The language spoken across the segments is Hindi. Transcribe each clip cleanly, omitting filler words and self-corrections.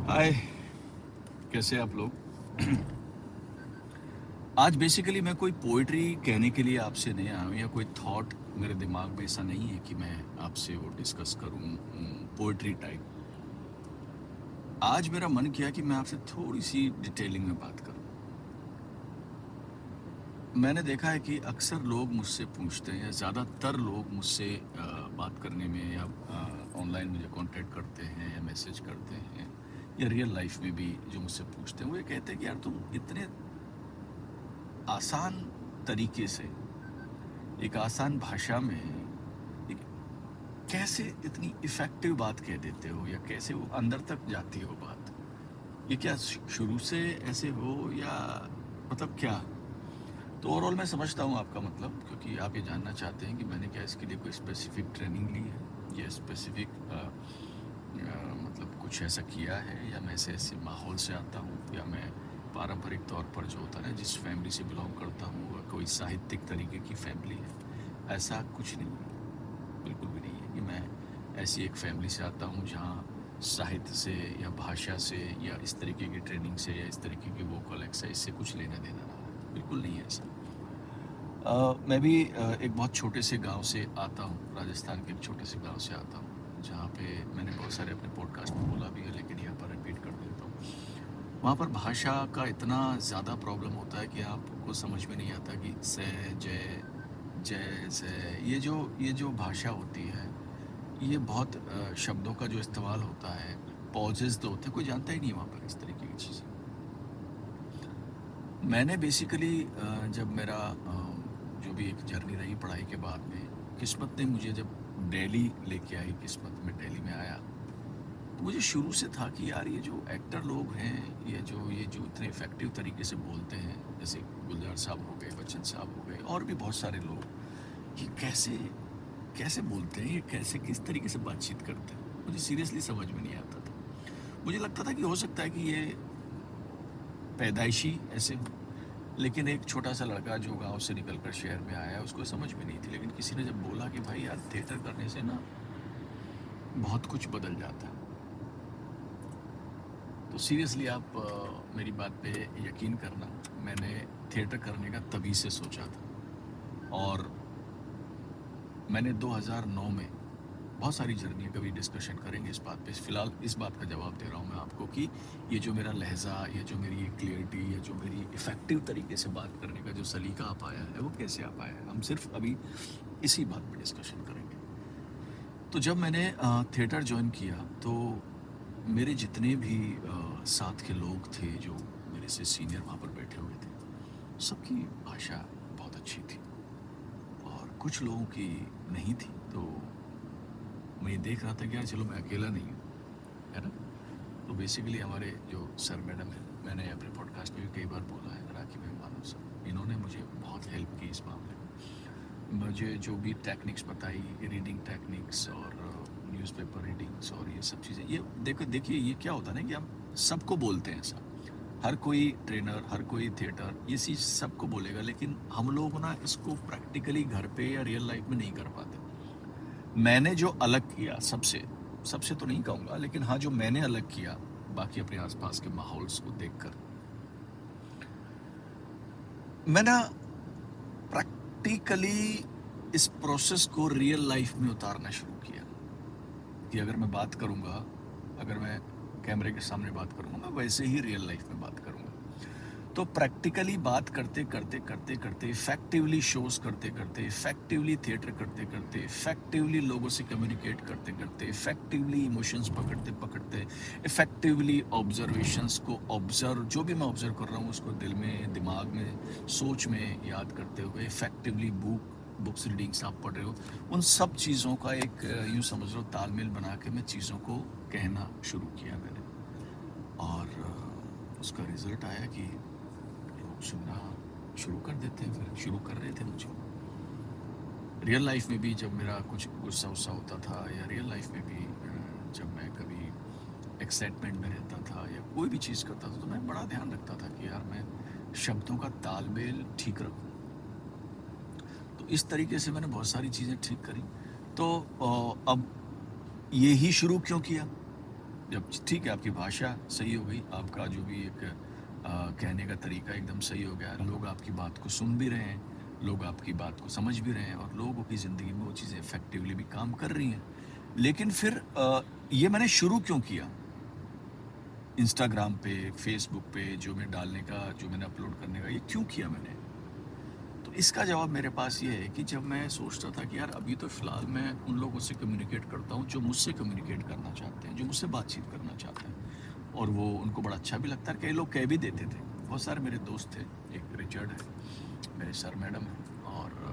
हाय, कैसे हैं आप लोग? आज बेसिकली मैं कोई पोइट्री कहने के लिए आपसे नहीं आया हूँ, या कोई थॉट मेरे दिमाग में ऐसा नहीं है कि मैं आपसे वो डिस्कस करूँ पोइट्री टाइप। आज मेरा मन किया कि मैं आपसे थोड़ी सी डिटेलिंग में बात करूँ। मैंने देखा है कि अक्सर लोग मुझसे पूछते हैं, या ज़्यादातर लोग मुझसे बात करने में या ऑनलाइन मुझे कांटेक्ट करते हैं या मैसेज करते हैं, या रियल लाइफ में भी जो मुझसे पूछते हैं, वो ये कहते हैं कि यार तुम इतने आसान तरीके से, एक आसान भाषा में एक कैसे इतनी इफ़ेक्टिव बात कह देते हो, या कैसे वो अंदर तक जाती हो बात। ये क्या शुरू से ऐसे हो, या मतलब क्या? तो ओवरऑल मैं समझता हूँ आपका मतलब, क्योंकि आप ये जानना चाहते हैं कि मैंने क्या इसके लिए कोई स्पेसिफिक ट्रेनिंग ली है, या स्पेसिफिक मतलब कुछ ऐसा किया है, या मैं ऐसे माहौल से आता हूँ, या मैं पारंपरिक तौर पर जो होता है ना, जिस फैमिली से बिलोंग करता हूँ वह कोई साहित्यिक तरीके की फैमिली है। ऐसा कुछ नहीं है, बिल्कुल भी नहीं है कि मैं ऐसी एक फैमिली से आता हूँ जहाँ साहित्य से या भाषा से या इस तरीके की ट्रेनिंग से या इस तरीके की वोकल एक्सरसाइज से कुछ लेना देना रहा है। बिल्कुल नहीं है ऐसा। मैं भी एक बहुत छोटे से गांव से आता हूँ, राजस्थान के एक छोटे से गांव से आता हूँ, जहाँ पे मैंने बहुत सारे अपने पॉडकास्ट में बोला भी है, लेकिन यहाँ पर रिपीट कर देता हूँ। वहाँ पर भाषा का इतना ज़्यादा प्रॉब्लम होता है कि आपको समझ में नहीं आता कि से, जय, जय से, ये जो भाषा होती है, ये बहुत शब्दों का जो इस्तेमाल होता है, पॉजेज तो होते हैं, कोई जानता ही नहीं है वहाँ पर इस तरीके की चीज़ें। मैंने बेसिकली जब मेरा जो भी एक जर्नी रही पढ़ाई के बाद में, किस्मत ने मुझे जब दिल्ली लेके आई, किस्मत में दिल्ली में आया, तो मुझे शुरू से था कि यार ये जो एक्टर लोग हैं, ये जो इतने इफेक्टिव तरीके से बोलते हैं, जैसे गुलजार साहब हो गए, बच्चन साहब हो गए, और भी बहुत सारे लोग, ये कैसे कैसे बोलते हैं, ये कैसे किस तरीके से बातचीत करते हैं, मुझे सीरियसली समझ में नहीं आता था। मुझे लगता था कि हो सकता है कि ये पैदाइशी ऐसे हो, लेकिन एक छोटा सा लड़का जो गांव से निकलकर शहर में आया, उसको समझ में नहीं थी, लेकिन किसी ने जब बोला कि भाई यार थिएटर करने से ना बहुत कुछ बदल जाता है, तो सीरियसली आप मेरी बात पे यकीन करना, मैंने थिएटर करने का तभी से सोचा था। और मैंने 2009 में बहुत सारी जर्नी है, कभी डिस्कशन करेंगे इस बात पे, फिलहाल इस बात का जवाब दे रहा हूँ मैं आपको कि ये जो मेरा लहजा, ये जो मेरी क्लियरिटी, ये जो मेरी इफ़ेक्टिव तरीके से बात करने का जो सलीका आ पाया है, वो कैसे आ पाया है, हम सिर्फ अभी इसी बात पे डिस्कशन करेंगे। तो जब मैंने थिएटर ज्वाइन किया, तो मेरे जितने भी साथ के लोग थे जो मेरे से सीनियर वहाँ पर बैठे हुए थे, सबकी भाषा बहुत अच्छी थी, और कुछ लोगों की नहीं थी। तो मैं ये देख रहा था कि यार चलो मैं अकेला नहीं हूँ, है ना। तो बेसिकली हमारे जो सर मैडम है, मैंने अपने पॉडकास्ट में भी कई बार बोला है, राखी भाई मानव सर, इन्होंने मुझे बहुत हेल्प की इस मामले में। मुझे जो भी टेक्निक्स बताई, रीडिंग टेक्निक्स और न्यूज़पेपर रीडिंग्स और ये सब चीज़ें, ये देखिए ये क्या होता है ना कि हम सबको बोलते हैं ऐसा, हर कोई ट्रेनर, हर कोई थिएटर ये चीज़ सबको बोलेगा, लेकिन हम लोग ना इसको प्रैक्टिकली घर पे या रियल लाइफ में नहीं कर पाते। मैंने जो अलग किया सबसे, सबसे तो नहीं कहूँगा, लेकिन हाँ जो मैंने अलग किया बाकी अपने आसपास के माहौल्स को देखकर, मैं ना प्रैक्टिकली इस प्रोसेस को रियल लाइफ में उतारना शुरू किया। कि अगर मैं बात करूँगा, अगर मैं कैमरे के सामने बात करूँगा, मैं वैसे ही रियल लाइफ में बात करूँगा। तो प्रैक्टिकली बात करते करते करते करते, इफेक्टिवली शोज करते करते, इफेक्टिवली थिएटर करते करते, इफेक्टिवली लोगों से कम्युनिकेट करते करते, इफेक्टिवली इमोशंस पकड़ते पकड़ते, इफेक्टिवली ऑब्जर्वेशंस को ऑब्जर्व, जो भी मैं ऑब्जर्व कर रहा हूँ उसको दिल में, दिमाग में, सोच में याद करते हुए, इफेक्टिवली बुक्स रीडिंग्स आप पढ़ रहे हो, उन सब चीज़ों का एक यूँ समझ लो तालमेल बना के मैं चीज़ों को कहना शुरू किया मैंने। और उसका रिजल्ट आया कि लोग सुनना शुरू कर देते हैं, फिर शुरू कर रहे थे मुझे। रियल लाइफ में भी जब मेरा कुछ गुस्सा उस्सा होता था, या रियल लाइफ में भी जब मैं कभी एक्साइटमेंट में रहता था या कोई भी चीज़ करता था, तो मैं बड़ा ध्यान रखता था कि यार मैं शब्दों का तालमेल ठीक रखूं। तो इस तरीके से मैंने बहुत सारी चीज़ें ठीक करी। तो अब ये ही शुरू क्यों किया? जब ठीक है आपकी भाषा सही हो गई, आपका जो भी एक कहने का तरीका एकदम सही हो गया, लोग आपकी बात को सुन भी रहे हैं, लोग आपकी बात को समझ भी रहे हैं और लोगों की ज़िंदगी में वो चीज़ें इफ़ेक्टिवली भी काम कर रही हैं। लेकिन फिर ये मैंने शुरू क्यों किया? इंस्टाग्राम पे, फेसबुक पे जो मैं डालने का, जो मैंने अपलोड करने का, ये क्यों किया मैंने? तो इसका जवाब मेरे पास ये है कि जब मैं सोचता था कि यार अभी तो फ़िलहाल मैं उन लोगों से कम्युनिकेट करता हूँ जो मुझसे कम्युनिकेट करना चाहते हैं, जो मुझसे बातचीत करना चाहते हैं, और वो उनको बड़ा अच्छा भी लगता है। कई लोग कह भी देते थे, बहुत सारे मेरे दोस्त थे, एक रिचर्ड है, मेरे सर मैडम हैं, और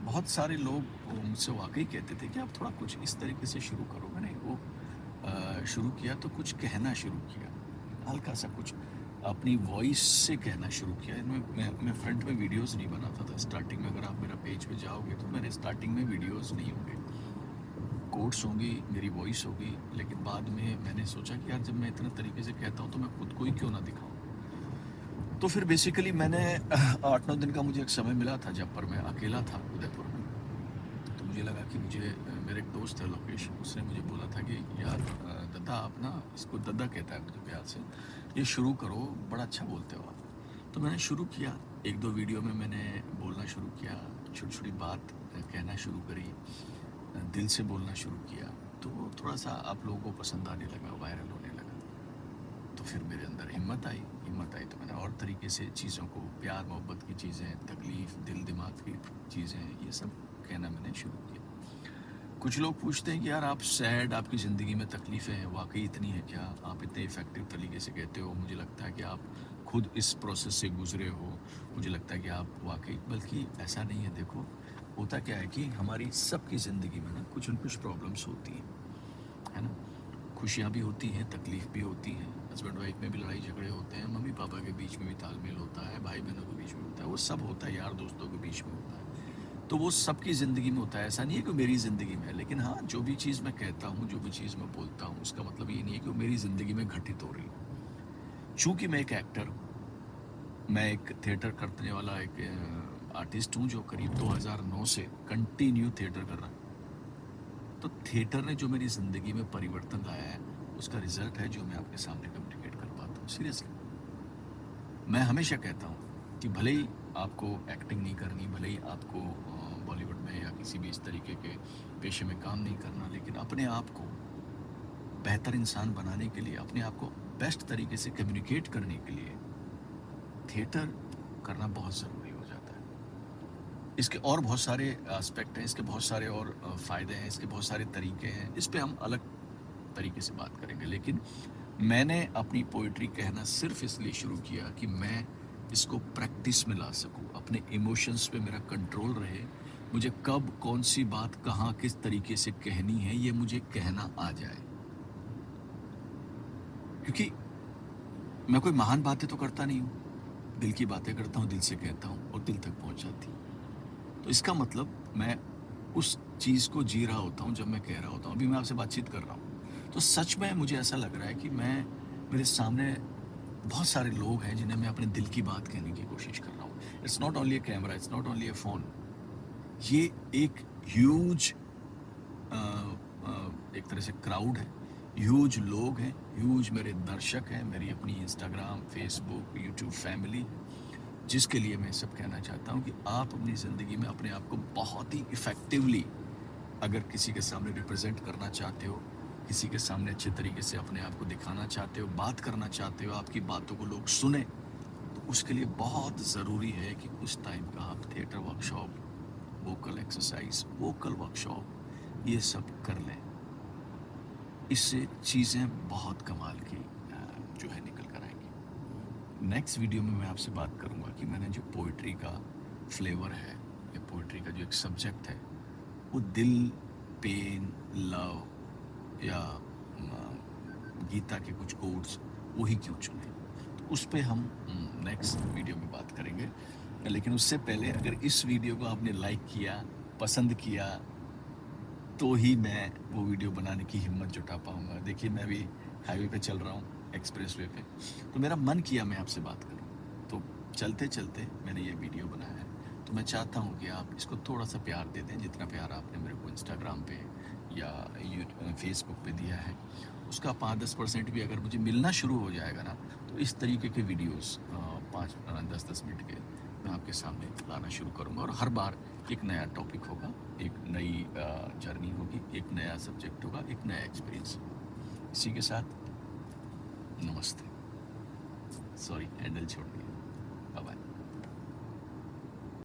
बहुत सारे लोग मुझसे वाकई कहते थे कि आप थोड़ा कुछ इस तरीके से शुरू करो। मैंने वो शुरू किया तो कुछ कहना शुरू किया, हल्का सा कुछ अपनी वॉइस से कहना शुरू किया। मैं फ्रंट में वीडियोस नहीं बनाता था स्टार्टिंग में। अगर आप मेरा पेज पे जाओगे तो मेरे स्टार्टिंग में वीडियोस नहीं होंगे, कोट्स होंगी, मेरी वॉइस होगी। लेकिन बाद में मैंने सोचा कि यार जब मैं इतने तरीके से कहता हूँ तो मैं खुद को ही क्यों ना दिखाऊँ। तो फिर बेसिकली मैंने 8-9 दिन का मुझे एक समय मिला था जब पर मैं अकेला था उदयपुर में। तो मुझे लगा कि मुझे मेरे एक दोस्त है लोकेश, उसने मुझे बोला था कि यार दद्दा आप ना, इसको दद्दा कहता है मुझे प्यार से, ये शुरू करो, बड़ा अच्छा बोलते हो आप। तो मैंने शुरू किया, 1-2 वीडियो में मैंने बोलना शुरू किया, छोटी छोटी बात कहना शुरू करी, दिल से बोलना शुरू किया। तो थोड़ा सा आप लोगों को पसंद आने लगा, वायरल होने लगा। तो फिर मेरे अंदर हिम्मत आई तो मैंने और तरीके से चीज़ों को, प्यार मोहब्बत की चीज़ें, तकलीफ़, दिल दिमाग की चीज़ें, ये सब कहना मैंने शुरू किया। कुछ लोग पूछते हैं कि यार आप सैड, आपकी ज़िंदगी में तकलीफ़ें हैं, वाकई इतनी है क्या? आप इतने इफ़ेक्टिव तरीके से कहते हो, मुझे लगता है कि आप खुद इस प्रोसेस से गुजरे हो, मुझे लगता है कि आप वाकई, बल्कि ऐसा नहीं है। देखो होता क्या है कि हमारी सबकी ज़िंदगी में ना कुछ न कुछ प्रॉब्लम्स होती हैं, है ना? खुशियाँ भी होती हैं, तकलीफ़ भी होती हैं, हस्बैंड वाइफ में भी लड़ाई झगड़े होते हैं, मम्मी पापा के बीच में भी तालमेल होता है, भाई बहनों के बीच में होता है, वो सब होता है, यार दोस्तों के बीच में होता है। तो वो सबकी ज़िंदगी में होता है, ऐसा नहीं है कि मेरी ज़िंदगी में है। लेकिन हाँ, जो भी चीज़ मैं कहता हूँ, जो भी चीज़ मैं बोलता हूँ, उसका मतलब ये नहीं है कि वो मेरी ज़िंदगी में घटित हो रही है। चूँकि मैं एक एक्टर हूँ, मैं एक थिएटर करने वाला एक आर्टिस्ट हूँ जो करीब 2009 से कंटिन्यू थिएटर कर रहा है। तो थिएटर ने जो मेरी ज़िंदगी में परिवर्तन लाया है, उसका रिजल्ट है जो मैं आपके सामने कम्युनिकेट कर पाता हूँ। सीरियसली, मैं हमेशा कहता हूँ कि भले ही आपको एक्टिंग नहीं करनी, भले ही आपको बॉलीवुड में या किसी भी इस तरीके के पेशे में काम नहीं करना, लेकिन अपने आप को बेहतर इंसान बनाने के लिए, अपने आप को बेस्ट तरीके से कम्युनिकेट करने के लिए थिएटर करना बहुत ज़रूरी हो जाता है। इसके और बहुत सारे एस्पेक्ट हैं, इसके बहुत सारे और फ़ायदे हैं, इसके बहुत सारे तरीके हैं, इस पे हम अलग तरीके से बात करेंगे। लेकिन मैंने अपनी पोइट्री कहना सिर्फ इसलिए शुरू किया कि मैं इसको प्रैक्टिस में ला सकूं, अपने इमोशंस पे मेरा कंट्रोल रहे, मुझे कब कौन सी बात कहाँ किस तरीके से कहनी है ये मुझे कहना आ जाए। क्योंकि मैं कोई महान बातें तो करता नहीं हूँ, दिल की बातें करता हूँ, दिल से कहता हूँ और दिल तक पहुँच जाती है। तो इसका मतलब मैं उस चीज़ को जी रहा होता हूँ जब मैं कह रहा होता हूँ। अभी मैं आपसे बातचीत कर रहा हूँ तो सच में मुझे ऐसा लग रहा है कि मेरे सामने बहुत सारे लोग हैं जिन्हें मैं अपने दिल की बात कहने की कोशिश कर रहा हूँ। It's not only a camera, it's not only a phone. ये एक ह्यूज एक तरह से क्राउड है, ह्यूज लोग हैं, ह्यूज मेरे दर्शक हैं, मेरी अपनी इंस्टाग्राम, फेसबुक, यूट्यूब फैमिली है, जिसके लिए मैं सब कहना चाहता हूँ कि आप अपनी ज़िंदगी में अपने आप को बहुत ही इफ़ेक्टिवली अगर किसी के सामने रिप्रेजेंट करना चाहते हो, किसी के सामने अच्छे तरीके से अपने आप को दिखाना चाहते हो, बात करना चाहते हो, आपकी बातों को लोग सुने, तो उसके लिए बहुत ज़रूरी है कि कुछ टाइम का आप theatre workshop, vocal exercise, vocal workshop, ये सब कर लें। इससे चीज़ें बहुत कमाल की जो है निकल कर आएंगी। नेक्स्ट वीडियो में मैं आपसे बात करूंगा कि मैंने जो पोइट्री का फ्लेवर है, या पोइट्री का जो एक सब्जेक्ट है, वो दिल, पेन, लव या गीता के कुछ कोड्स वही क्यों चुने, तो उस पर हम नेक्स्ट वीडियो में बात करेंगे। लेकिन उससे पहले अगर इस वीडियो को आपने लाइक किया, पसंद किया, तो ही मैं वो वीडियो बनाने की हिम्मत जुटा पाऊंगा। देखिए मैं भी हाईवे पे चल रहा हूँ, एक्सप्रेस वे पे, तो मेरा मन किया मैं आपसे बात करूँ, तो चलते चलते मैंने ये वीडियो बनाया है। तो मैं चाहता हूँ कि आप इसको थोड़ा सा प्यार दे दें, जितना प्यार आपने मेरे को इंस्टाग्राम पे या फेसबुक पे दिया है, उसका 5-10% भी अगर मुझे मिलना शुरू हो जाएगा ना, तो इस तरीके के वीडियोस 5-10 मिनट के मैं आपके सामने लाना शुरू करूँगा। और हर बार एक नया टॉपिक होगा, एक नई जर्नी होगी, एक नया सब्जेक्ट होगा, एक नया एक्सपीरियंस। इसी के साथ नमस्ते। सॉरी, हैंडल छोड़ दिया।